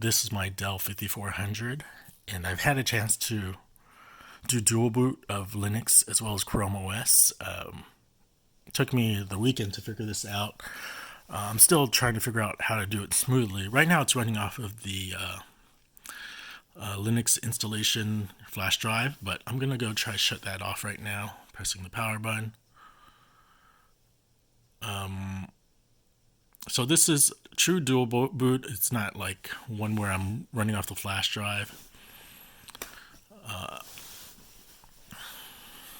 this is my Dell 5400, and I've had a chance to do dual boot of Linux as well as Chrome OS. It took me the weekend to figure this out. I'm still trying to figure out how to do it smoothly. Right now it's running off of the Linux installation flash drive, but I'm going to go try to shut that off right now, pressing the power button. So this is true dual boot. It's not like one where I'm running off the flash drive.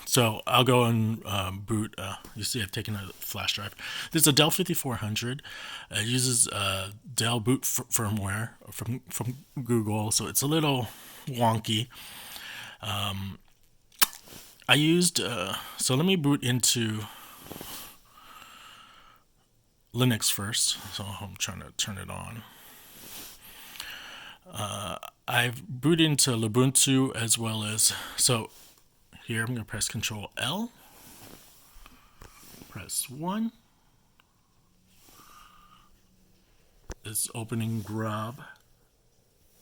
So I'll go and boot. You see I've taken a flash drive. This is a Dell 5400. It uses Dell boot firmware from Google, so it's a little wonky. I used, so let me boot into Linux first. So I'm trying to turn it on. I've booted into Ubuntu as well as, so here I'm going to press Control L, press 1. It's opening Grub.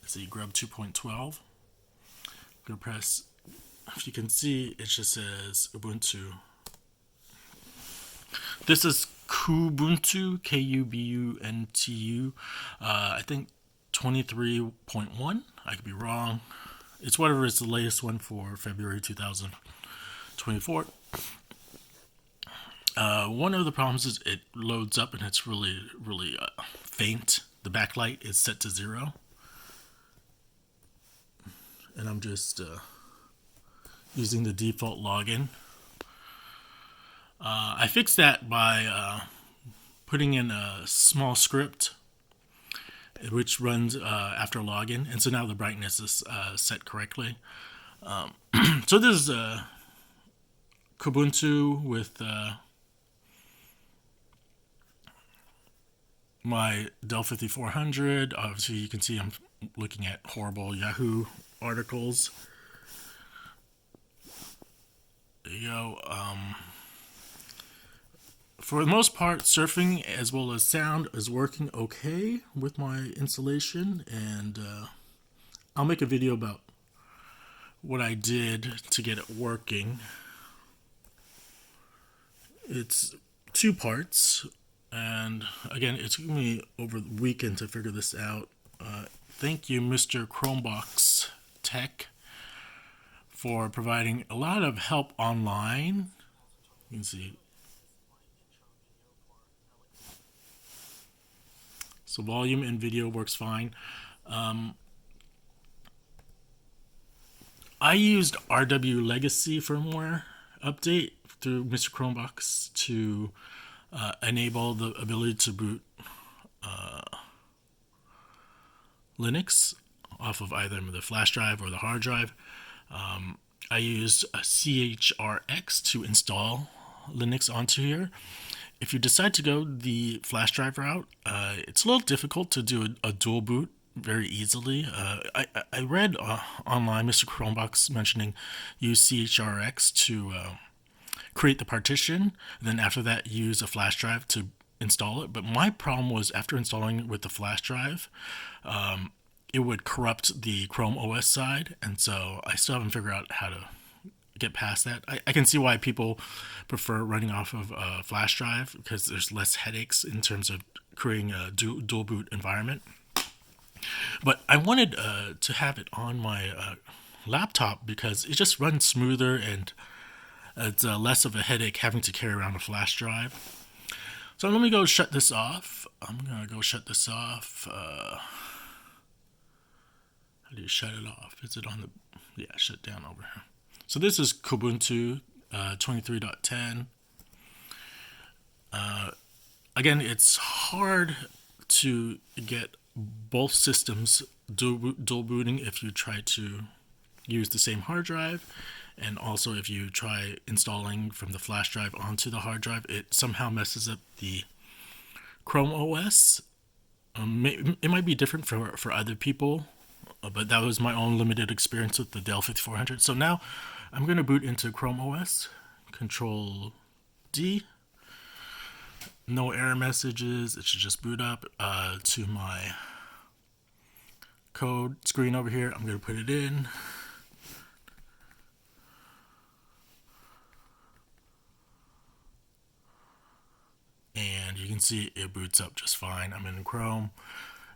See Grub 2.12. I'm going to press, if you can see, it just says Ubuntu. This is Kubuntu, Kubuntu. I think 23.1. I could be wrong. It's whatever is the latest one for February 2024. One of the problems is it loads up and it's really faint. The backlight is set to 0. And I'm just using the default login. I fixed that by putting in a small script which runs after login, and so now the brightness is set correctly. So this is Kubuntu with my Dell 5400. Obviously you can see I'm looking at horrible Yahoo articles. There you go. For the most part, surfing as well as sound is working okay with my installation, and I'll make a video about what I did to get it working. It's 2 parts, and again, it took me over the weekend to figure this out. Thank you, Mr. Chromebook Tech, for providing a lot of help online. You can see. So volume and video works fine. I used RW Legacy firmware update through Mr. Chromebook to enable the ability to boot Linux off of either the flash drive or the hard drive. I used a CHRX to install Linux onto here. If you decide to go the flash drive route, it's a little difficult to do a dual boot very easily. I read online Mr. Chromebook mentioning use CHRX to create the partition, and then after that use a flash drive to install it. But my problem was after installing it with the flash drive, it would corrupt the Chrome OS side, and so I still haven't figured out how to get past that. I can see why people prefer running off of a flash drive because there's less headaches in terms of creating a dual boot environment. But I wanted to have it on my laptop because it just runs smoother and it's less of a headache having to carry around a flash drive. So let me go shut this off. I'm gonna go shut this off. How do you shut it off? Is it on the, yeah, shut down over here. So this is Kubuntu 23.10. Again, it's hard to get both systems dual booting if you try to use the same hard drive, and also if you try installing from the flash drive onto the hard drive, it somehow messes up the Chrome OS. It might be different for other people, but that was my own limited experience with the Dell 5400. So now I'm going to boot into Chrome OS, Control D. No error messages. It should just boot up to my code screen over here. I'm going to put it in. And you can see it boots up just fine. I'm in Chrome.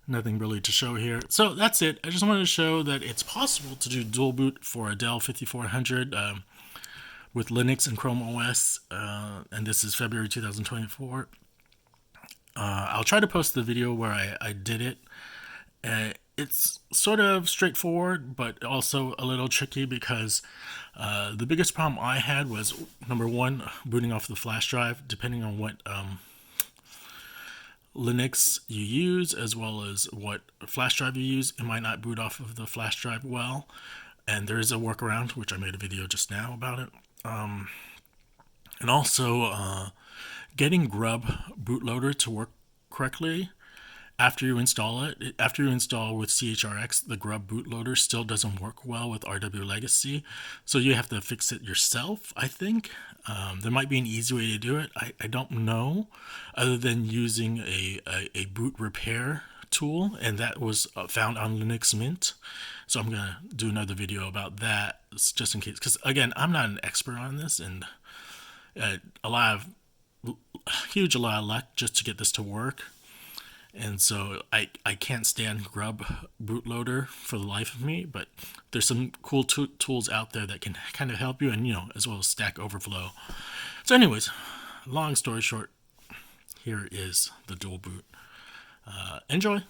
Nothing really to show here. So that's it. I just wanted to show that it's possible to do dual boot for a Dell 5400 with Linux and Chrome OS. And this is February 2024. I'll try to post the video where I did it. It's sort of straightforward, but also a little tricky because the biggest problem I had was, number one, booting off the flash drive, depending on what Linux you use, as well as what flash drive you use. It might not boot off of the flash drive well, and there is a workaround, which I made a video just now about it. And also getting Grub bootloader to work correctly after you install it. After you install with CHRX, the Grub bootloader still doesn't work well with RW Legacy, so you have to fix it yourself, I think. There might be an easy way to do it. I don't know, other than using a boot repair tool, and that was found on Linux Mint. So I'm going to do another video about that, just in case, because again, I'm not an expert on this, and a lot of luck just to get this to work. And so I can't stand Grub bootloader for the life of me, but there's some cool tools out there that can kind of help you, and as well as Stack Overflow. So anyways, long story short, here is the dual boot. Enjoy.